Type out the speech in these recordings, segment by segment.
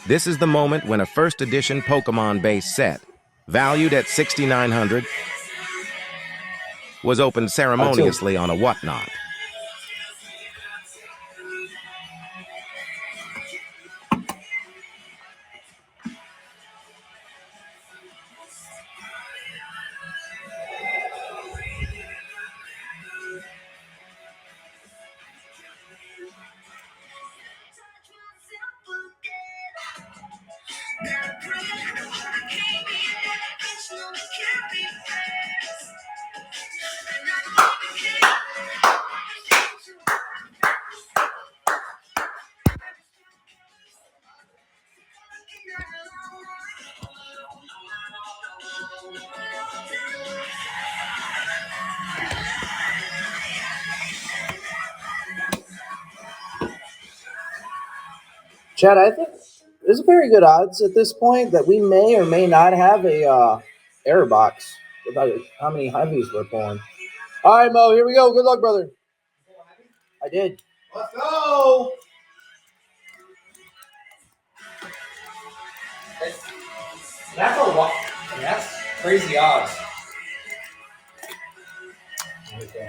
This is the moment when a first edition Pokemon base set, valued at $6,900, was opened ceremoniously on a whatnot. Chad, I think there's very good odds at this point that we may or may not have a error box without how many heavies we're pulling. All right, Mo, here we go. Good luck, brother. I did. Let's go. That's a lot. That's crazy odds. Okay.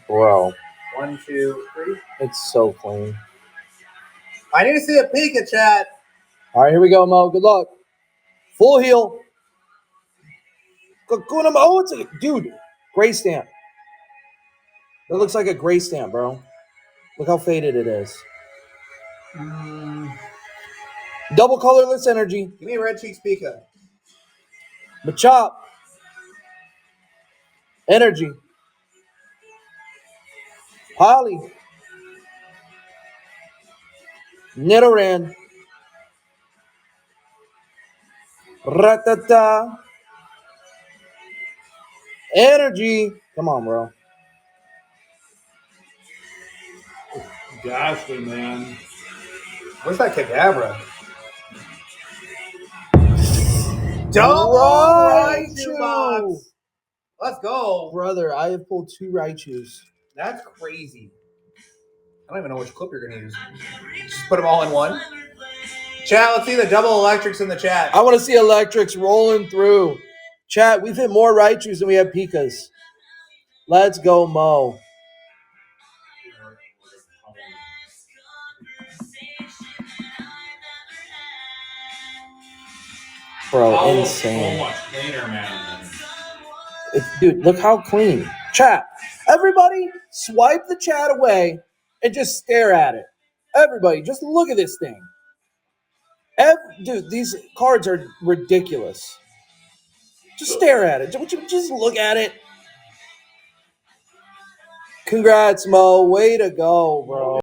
Bro, 1, 2, 3. it's so clean. I need to see a Pika, chat. All right, here we go, Mo. Good luck. Full heal. Kakuna Mo. Oh, it's a dude. Gray stamp. That looks like a gray stamp, bro. Look how faded it is. Double colorless energy. Give me a Red Cheeks Pika. Machop. Energy. Holly. Nidoran. Ratata. Energy. Come on, bro. Ghastly, man. Where's that Kadabra? Raichu. Box. Let's go. Brother, I have pulled 2 Raichus. That's crazy. I don't even know which clip you're going to use. Just put them all in one. Chat, let's see the double electrics in the chat. I want to see electrics rolling through. Chat, we've hit more Raichus than we have Pikas. Let's go, Mo. Bro, insane. So much cleaner, man. Dude, look how clean. Chat, everybody swipe the chat away and just stare at it. Everybody, just look at this thing. Dude, these cards are ridiculous. Just stare at it. Just look at it. Congrats, Mo. Way to go, bro.